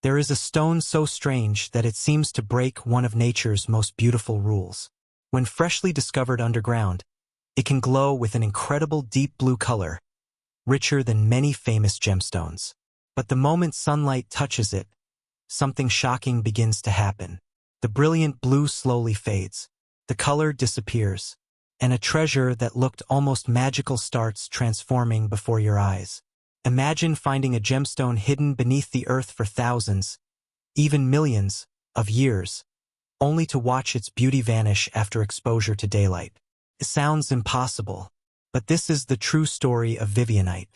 There is a stone so strange that it seems to break one of nature's most beautiful rules. When freshly discovered underground, it can glow with an incredible deep blue color, richer than many famous gemstones. But the moment sunlight touches it, something shocking begins to happen. The brilliant blue slowly fades, the color disappears, and a treasure that looked almost magical starts transforming before your eyes. Imagine finding a gemstone hidden beneath the earth for thousands, even millions, of years, only to watch its beauty vanish after exposure to daylight. It sounds impossible, but this is the true story of vivianite,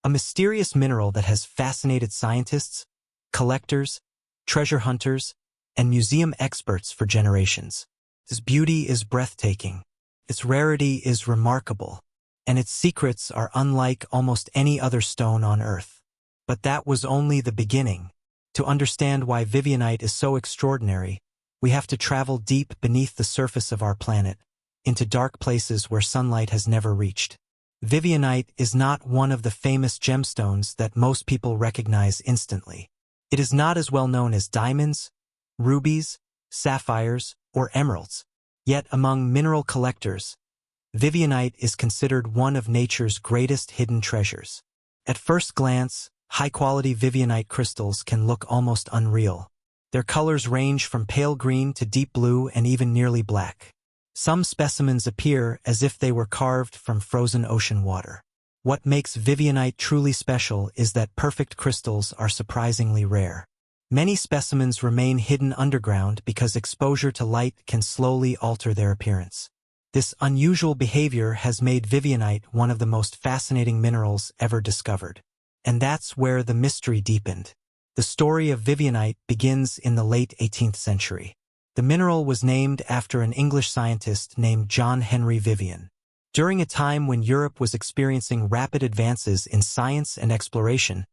a mysterious mineral that has fascinated scientists, collectors, treasure hunters, and museum experts for generations. Its beauty is breathtaking, its rarity is remarkable, and its secrets are unlike almost any other stone on Earth. But that was only the beginning. To understand why vivianite is so extraordinary, we have to travel deep beneath the surface of our planet, into dark places where sunlight has never reached. Vivianite is not one of the famous gemstones that most people recognize instantly. It is not as well known as diamonds, rubies, sapphires, or emeralds. Yet among mineral collectors, vivianite is considered one of nature's greatest hidden treasures. At first glance, high-quality vivianite crystals can look almost unreal. Their colors range from pale green to deep blue and even nearly black. Some specimens appear as if they were carved from frozen ocean water. What makes vivianite truly special is that perfect crystals are surprisingly rare. Many specimens remain hidden underground because exposure to light can slowly alter their appearance. This unusual behavior has made vivianite one of the most fascinating minerals ever discovered. And that's where the mystery deepened. The story of vivianite begins in the late 18th century. The mineral was named after an English scientist named John Henry Vivian. During a time when Europe was experiencing rapid advances in science and exploration,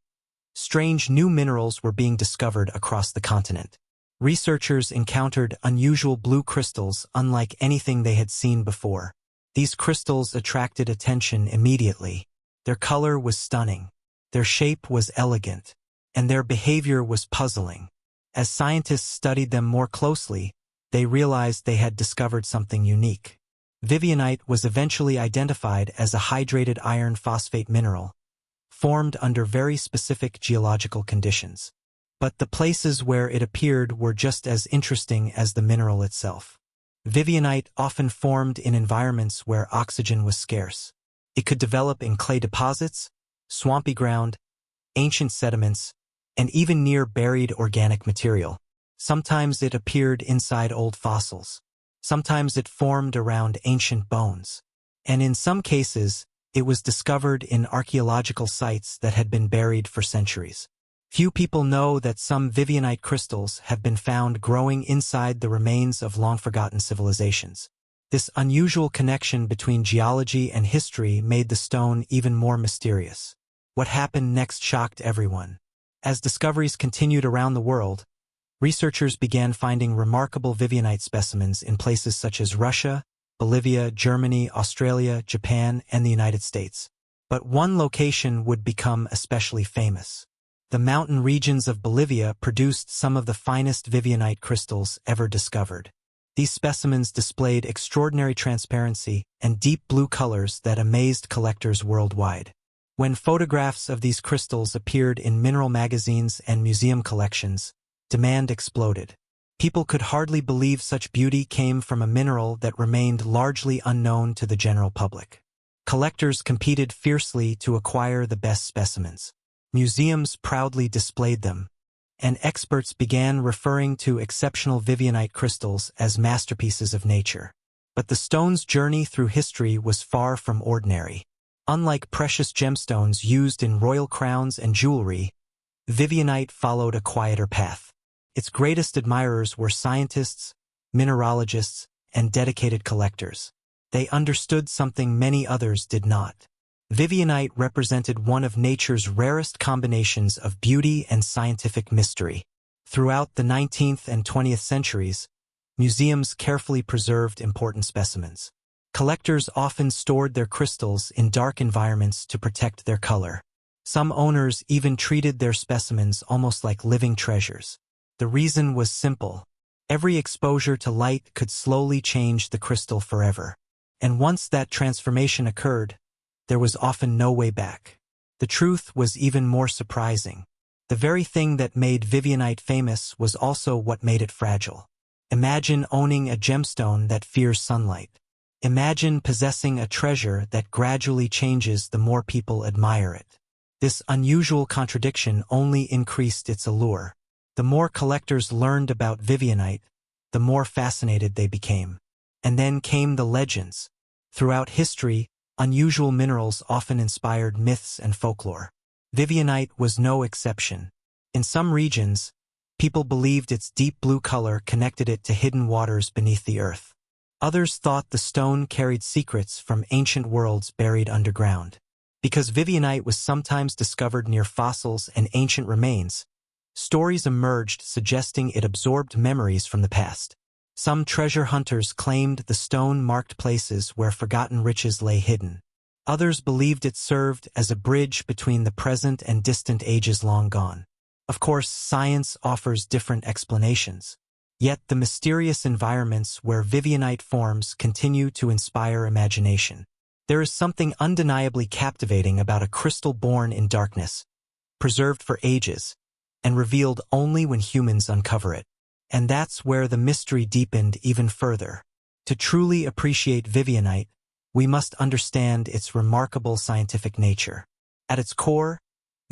strange new minerals were being discovered across the continent. Researchers encountered unusual blue crystals unlike anything they had seen before. These crystals attracted attention immediately. Their color was stunning, their shape was elegant, and their behavior was puzzling. As scientists studied them more closely, they realized they had discovered something unique. Vivianite was eventually identified as a hydrated iron phosphate mineral, formed under very specific geological conditions. But the places where it appeared were just as interesting as the mineral itself. Vivianite often formed in environments where oxygen was scarce. It could develop in clay deposits, swampy ground, ancient sediments, and even near buried organic material. Sometimes it appeared inside old fossils. Sometimes it formed around ancient bones. And in some cases, it was discovered in archaeological sites that had been buried for centuries. Few people know that some vivianite crystals have been found growing inside the remains of long-forgotten civilizations. This unusual connection between geology and history made the stone even more mysterious. What happened next shocked everyone. As discoveries continued around the world, researchers began finding remarkable vivianite specimens in places such as Russia, Bolivia, Germany, Australia, Japan, and the United States. But one location would become especially famous. The mountain regions of Bolivia produced some of the finest vivianite crystals ever discovered. These specimens displayed extraordinary transparency and deep blue colors that amazed collectors worldwide. When photographs of these crystals appeared in mineral magazines and museum collections, demand exploded. People could hardly believe such beauty came from a mineral that remained largely unknown to the general public. Collectors competed fiercely to acquire the best specimens. Museums proudly displayed them, and experts began referring to exceptional vivianite crystals as masterpieces of nature. But the stone's journey through history was far from ordinary. Unlike precious gemstones used in royal crowns and jewelry, vivianite followed a quieter path. Its greatest admirers were scientists, mineralogists, and dedicated collectors. They understood something many others did not. Vivianite represented one of nature's rarest combinations of beauty and scientific mystery. Throughout the 19th and 20th centuries, museums carefully preserved important specimens. Collectors often stored their crystals in dark environments to protect their color. Some owners even treated their specimens almost like living treasures. The reason was simple. Every exposure to light could slowly change the crystal forever. And once that transformation occurred, there was often no way back. The truth was even more surprising. The very thing that made Vivianite famous was also what made it fragile. Imagine owning a gemstone that fears sunlight. Imagine possessing a treasure that gradually changes the more people admire it. This unusual contradiction only increased its allure. The more collectors learned about Vivianite, the more fascinated they became. And then came the legends. Throughout history, unusual minerals often inspired myths and folklore. Vivianite was no exception. In some regions, people believed its deep blue color connected it to hidden waters beneath the earth. Others thought the stone carried secrets from ancient worlds buried underground. Because Vivianite was sometimes discovered near fossils and ancient remains, stories emerged suggesting it absorbed memories from the past. Some treasure hunters claimed the stone marked places where forgotten riches lay hidden. Others believed it served as a bridge between the present and distant ages long gone. Of course, science offers different explanations. Yet the mysterious environments where Vivianite forms continue to inspire imagination. There is something undeniably captivating about a crystal born in darkness, preserved for ages, and revealed only when humans uncover it. And that's where the mystery deepened even further. To truly appreciate Vivianite, we must understand its remarkable scientific nature. At its core,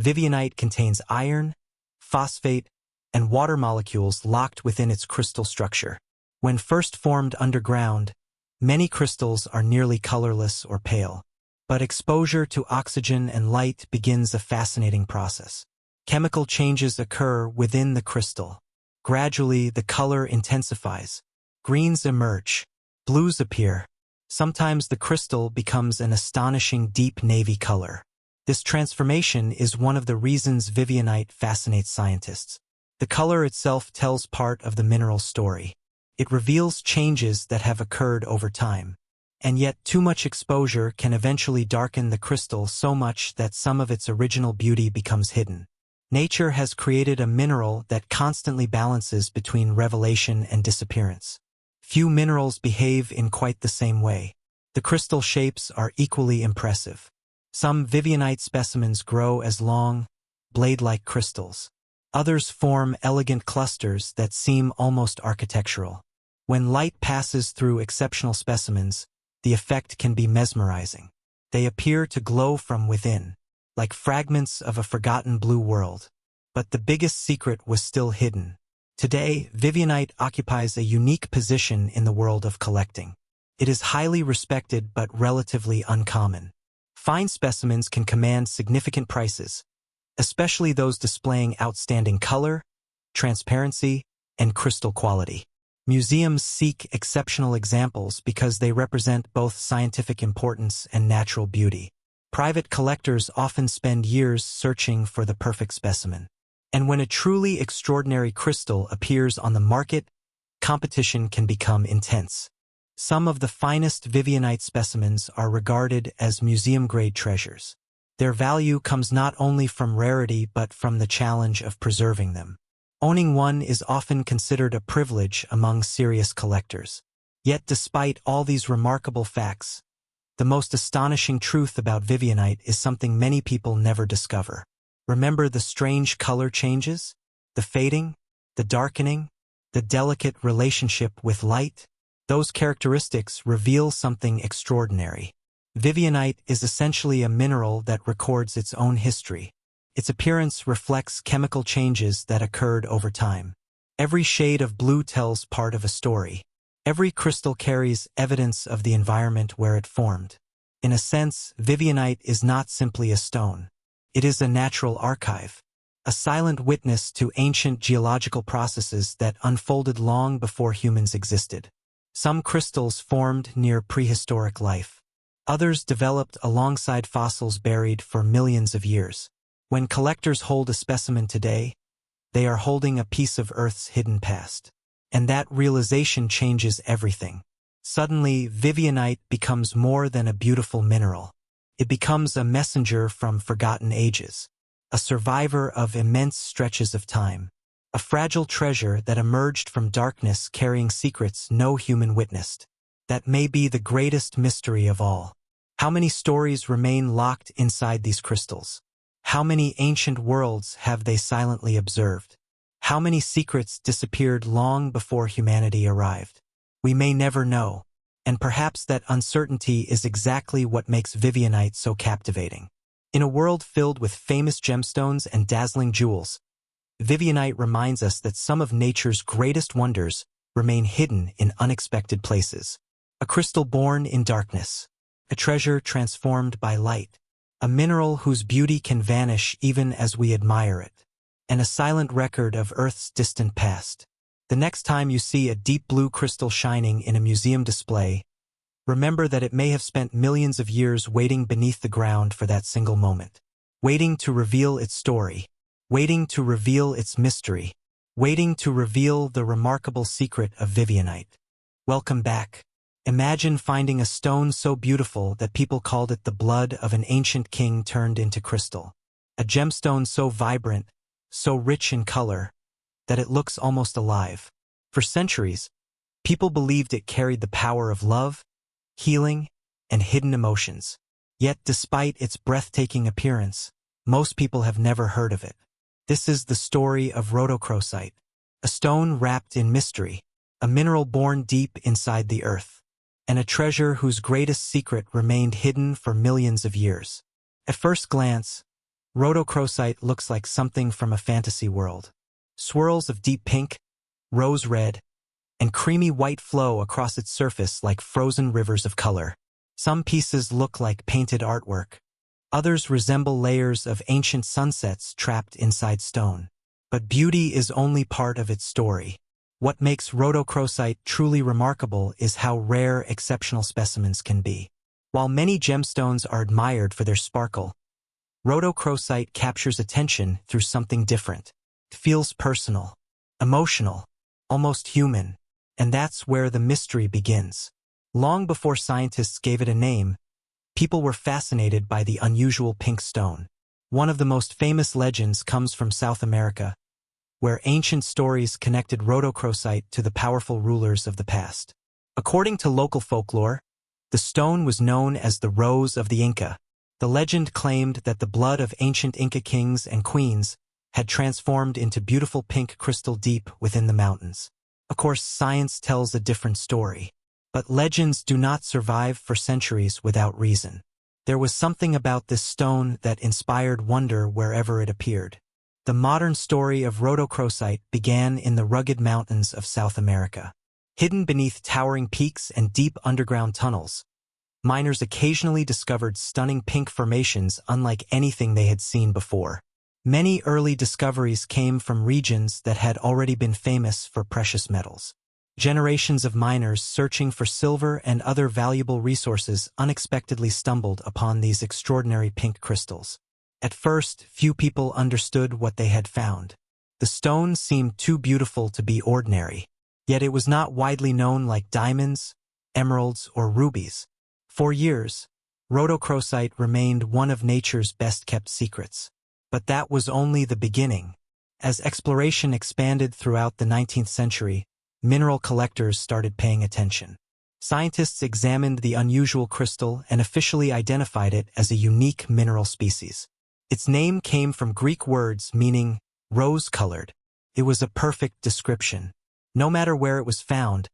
Vivianite contains iron, phosphate, and water molecules locked within its crystal structure. When first formed underground, many crystals are nearly colorless or pale. But exposure to oxygen and light begins a fascinating process. Chemical changes occur within the crystal. Gradually, the color intensifies. Greens emerge. Blues appear. Sometimes the crystal becomes an astonishing deep navy color. This transformation is one of the reasons Vivianite fascinates scientists. The color itself tells part of the mineral's story. It reveals changes that have occurred over time. And yet too much exposure can eventually darken the crystal so much that some of its original beauty becomes hidden. Nature has created a mineral that constantly balances between revelation and disappearance. Few minerals behave in quite the same way. The crystal shapes are equally impressive. Some Vivianite specimens grow as long, blade-like crystals. Others form elegant clusters that seem almost architectural. When light passes through exceptional specimens, the effect can be mesmerizing. They appear to glow from within, like fragments of a forgotten blue world. But the biggest secret was still hidden. Today, Vivianite occupies a unique position in the world of collecting. It is highly respected but relatively uncommon. Fine specimens can command significant prices, especially those displaying outstanding color, transparency, and crystal quality. Museums seek exceptional examples because they represent both scientific importance and natural beauty. Private collectors often spend years searching for the perfect specimen. And when a truly extraordinary crystal appears on the market, competition can become intense. Some of the finest Vivianite specimens are regarded as museum-grade treasures. Their value comes not only from rarity but from the challenge of preserving them. Owning one is often considered a privilege among serious collectors. Yet despite all these remarkable facts, the most astonishing truth about Vivianite is something many people never discover. Remember the strange color changes, the fading, the darkening, the delicate relationship with light? Those characteristics reveal something extraordinary. Vivianite is essentially a mineral that records its own history. Its appearance reflects chemical changes that occurred over time. Every shade of blue tells part of a story. Every crystal carries evidence of the environment where it formed. In a sense, Vivianite is not simply a stone. It is a natural archive, a silent witness to ancient geological processes that unfolded long before humans existed. Some crystals formed near prehistoric life. Others developed alongside fossils buried for millions of years. When collectors hold a specimen today, they are holding a piece of Earth's hidden past. And that realization changes everything. Suddenly, Vivianite becomes more than a beautiful mineral. It becomes a messenger from forgotten ages. a survivor of immense stretches of time. A fragile treasure that emerged from darkness carrying secrets no human witnessed. That may be the greatest mystery of all. How many stories remain locked inside these crystals? How many ancient worlds have they silently observed? How many secrets disappeared long before humanity arrived? We may never know, and perhaps that uncertainty is exactly what makes Vivianite so captivating. In a world filled with famous gemstones and dazzling jewels, Vivianite reminds us that some of nature's greatest wonders remain hidden in unexpected places. A crystal born in darkness, a treasure transformed by light, a mineral whose beauty can vanish even as we admire it, and a silent record of Earth's distant past. The next time you see a deep blue crystal shining in a museum display, remember that it may have spent millions of years waiting beneath the ground for that single moment, waiting to reveal its story, waiting to reveal its mystery, waiting to reveal the remarkable secret of Vivianite. Welcome back. Imagine finding a stone so beautiful that people called it the blood of an ancient king turned into crystal. A gemstone so vibrant, so rich in color, that it looks almost alive. For centuries, people believed it carried the power of love, healing, and hidden emotions. Yet despite its breathtaking appearance, most people have never heard of it. This is the story of rhodochrosite, a stone wrapped in mystery, a mineral born deep inside the earth, and a treasure whose greatest secret remained hidden for millions of years. At first glance, rhodochrosite looks like something from a fantasy world. Swirls of deep pink, rose red, and creamy white flow across its surface like frozen rivers of color. Some pieces look like painted artwork. Others resemble layers of ancient sunsets trapped inside stone. But beauty is only part of its story. What makes rhodochrosite truly remarkable is how rare exceptional specimens can be. While many gemstones are admired for their sparkle, rhodochrosite captures attention through something different. It feels personal, emotional, almost human, and that's where the mystery begins. Long before scientists gave it a name, people were fascinated by the unusual pink stone. One of the most famous legends comes from South America, where ancient stories connected rhodochrosite to the powerful rulers of the past. According to local folklore, the stone was known as the Rose of the Inca. The legend claimed that the blood of ancient Inca kings and queens had transformed into beautiful pink crystal deep within the mountains. Of course, science tells a different story. But legends do not survive for centuries without reason. There was something about this stone that inspired wonder wherever it appeared. The modern story of rhodochrosite began in the rugged mountains of South America. Hidden beneath towering peaks and deep underground tunnels, miners occasionally discovered stunning pink formations unlike anything they had seen before. Many early discoveries came from regions that had already been famous for precious metals. Generations of miners searching for silver and other valuable resources unexpectedly stumbled upon these extraordinary pink crystals. At first, few people understood what they had found. The stone seemed too beautiful to be ordinary, yet it was not widely known like diamonds, emeralds, or rubies. For years, rhodochrosite remained one of nature's best-kept secrets. But that was only the beginning. As exploration expanded throughout the 19th century, mineral collectors started paying attention. Scientists examined the unusual crystal and officially identified it as a unique mineral species. Its name came from Greek words meaning rose-colored. It was a perfect description. No matter where it was found,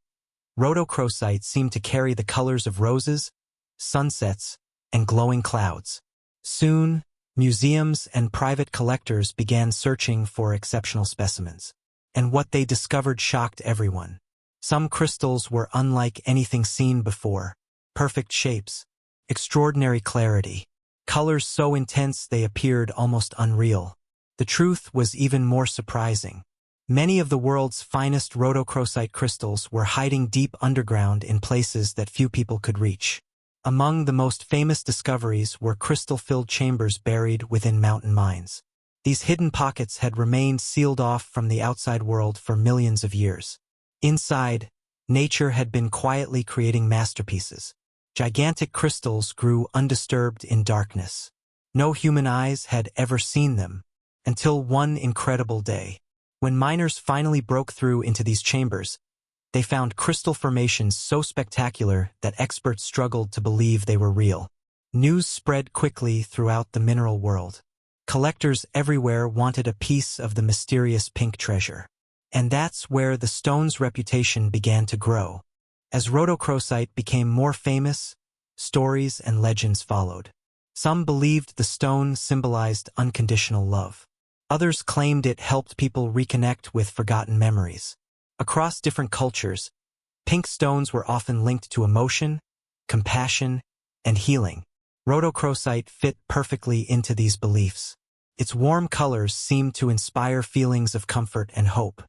rhodochrosite seemed to carry the colors of roses, sunsets, and glowing clouds. Soon, museums and private collectors began searching for exceptional specimens. And what they discovered shocked everyone. Some crystals were unlike anything seen before. Perfect shapes, extraordinary clarity, colors so intense they appeared almost unreal. The truth was even more surprising. Many of the world's finest rhodochrosite crystals were hiding deep underground in places that few people could reach. Among the most famous discoveries were crystal-filled chambers buried within mountain mines. These hidden pockets had remained sealed off from the outside world for millions of years. Inside, nature had been quietly creating masterpieces. Gigantic crystals grew undisturbed in darkness. No human eyes had ever seen them, until one incredible day. When miners finally broke through into these chambers, they found crystal formations so spectacular that experts struggled to believe they were real. News spread quickly throughout the mineral world. Collectors everywhere wanted a piece of the mysterious pink treasure. And that's where the stone's reputation began to grow. As rhodochrosite became more famous, stories and legends followed. Some believed the stone symbolized unconditional love. Others claimed it helped people reconnect with forgotten memories. Across different cultures, pink stones were often linked to emotion, compassion, and healing. Rhodochrosite fit perfectly into these beliefs. Its warm colors seemed to inspire feelings of comfort and hope.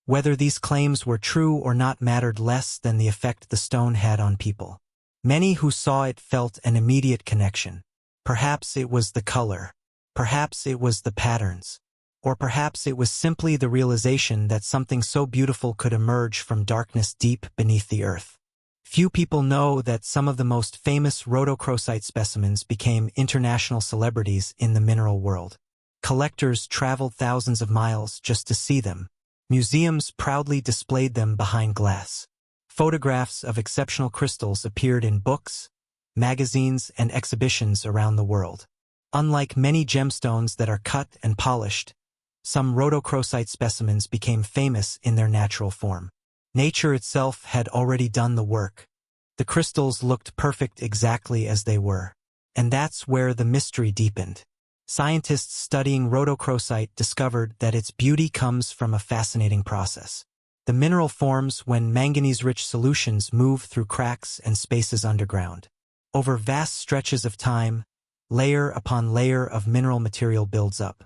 Whether these claims were true or not mattered less than the effect the stone had on people. Many who saw it felt an immediate connection. Perhaps it was the color, perhaps it was the patterns, or perhaps it was simply the realization that something so beautiful could emerge from darkness deep beneath the earth. Few people know that some of the most famous rhodochrosite specimens became international celebrities in the mineral world. Collectors traveled thousands of miles just to see them. Museums proudly displayed them behind glass. Photographs of exceptional crystals appeared in books, magazines, and exhibitions around the world. Unlike many gemstones that are cut and polished, some rhodochrosite specimens became famous in their natural form. Nature itself had already done the work. The crystals looked perfect exactly as they were. And that's where the mystery deepened. Scientists studying rhodochrosite discovered that its beauty comes from a fascinating process. The mineral forms when manganese-rich solutions move through cracks and spaces underground. Over vast stretches of time, layer upon layer of mineral material builds up.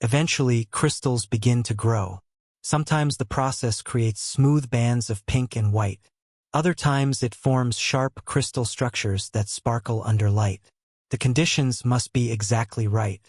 Eventually, crystals begin to grow. Sometimes the process creates smooth bands of pink and white. Other times it forms sharp crystal structures that sparkle under light. The conditions must be exactly right.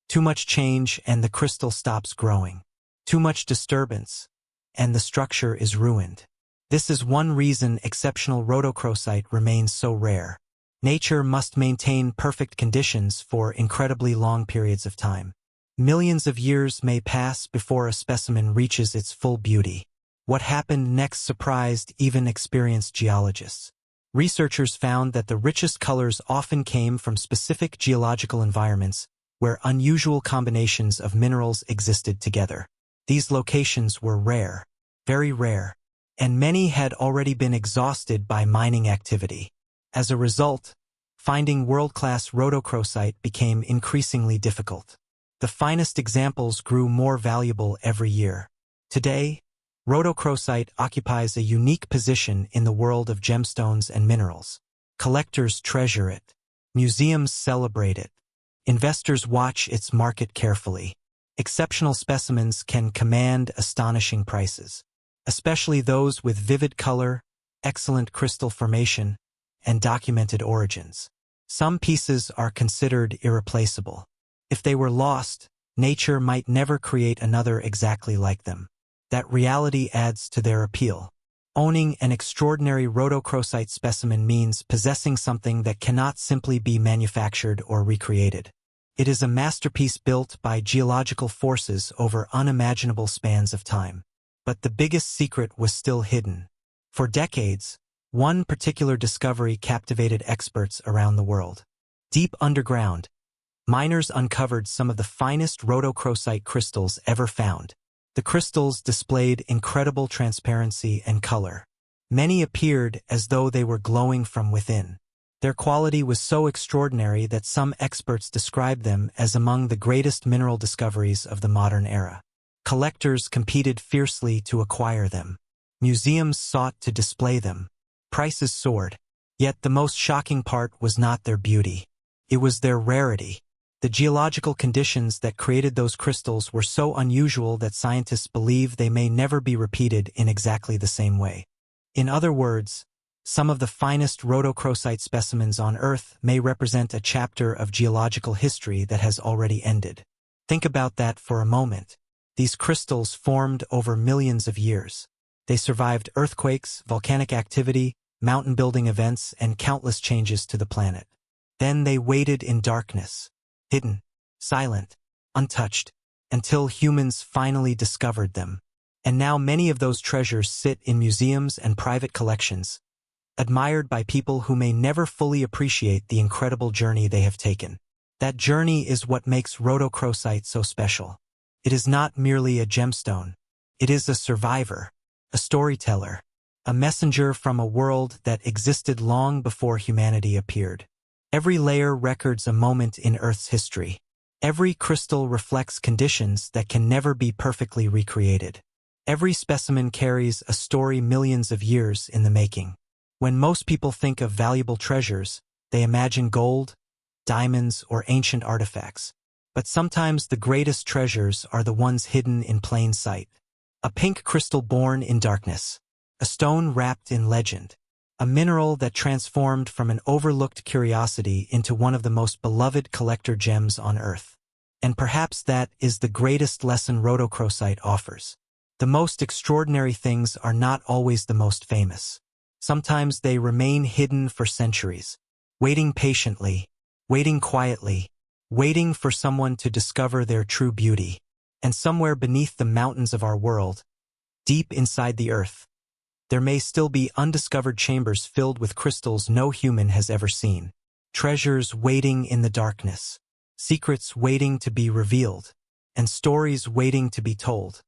Too much change and the crystal stops growing. Too much disturbance, and the structure is ruined. This is one reason exceptional rhodochrosite remains so rare. Nature must maintain perfect conditions for incredibly long periods of time. Millions of years may pass before a specimen reaches its full beauty. What happened next surprised even experienced geologists. Researchers found that the richest colors often came from specific geological environments where unusual combinations of minerals existed together. These locations were rare, very rare, and many had already been exhausted by mining activity. As a result, finding world-class rhodochrosite became increasingly difficult. The finest examples grew more valuable every year. Today, rhodochrosite occupies a unique position in the world of gemstones and minerals. Collectors treasure it. Museums celebrate it. Investors watch its market carefully. Exceptional specimens can command astonishing prices, especially those with vivid color, excellent crystal formation, and documented origins. Some pieces are considered irreplaceable. If they were lost, nature might never create another exactly like them. That reality adds to their appeal. Owning an extraordinary rhodochrosite specimen means possessing something that cannot simply be manufactured or recreated. It is a masterpiece built by geological forces over unimaginable spans of time. But the biggest secret was still hidden. For decades, one particular discovery captivated experts around the world. Deep underground, miners uncovered some of the finest rhodochrosite crystals ever found. The crystals displayed incredible transparency and color. Many appeared as though they were glowing from within. Their quality was so extraordinary that some experts described them as among the greatest mineral discoveries of the modern era. Collectors competed fiercely to acquire them. Museums sought to display them. Prices soared. Yet the most shocking part was not their beauty. It was their rarity. The geological conditions that created those crystals were so unusual that scientists believe they may never be repeated in exactly the same way. In other words, some of the finest rhodochrosite specimens on Earth may represent a chapter of geological history that has already ended. Think about that for a moment. These crystals formed over millions of years. They survived earthquakes, volcanic activity, mountain building events, and countless changes to the planet. Then they waited in darkness. hidden, silent, untouched, until humans finally discovered them. And now many of those treasures sit in museums and private collections, admired by people who may never fully appreciate the incredible journey they have taken. That journey is what makes rhodochrosite so special. It is not merely a gemstone. It is a survivor, a storyteller, a messenger from a world that existed long before humanity appeared. Every layer records a moment in Earth's history. Every crystal reflects conditions that can never be perfectly recreated. Every specimen carries a story millions of years in the making. When most people think of valuable treasures, they imagine gold, diamonds, or ancient artifacts. But sometimes the greatest treasures are the ones hidden in plain sight. A pink crystal born in darkness. A stone wrapped in legend. A mineral that transformed from an overlooked curiosity into one of the most beloved collector gems on Earth. And perhaps that is the greatest lesson rhodochrosite offers. The most extraordinary things are not always the most famous. Sometimes they remain hidden for centuries, waiting patiently, waiting quietly, waiting for someone to discover their true beauty. And somewhere beneath the mountains of our world, deep inside the earth, there may still be undiscovered chambers filled with crystals no human has ever seen. Treasures waiting in the darkness, secrets waiting to be revealed, and stories waiting to be told.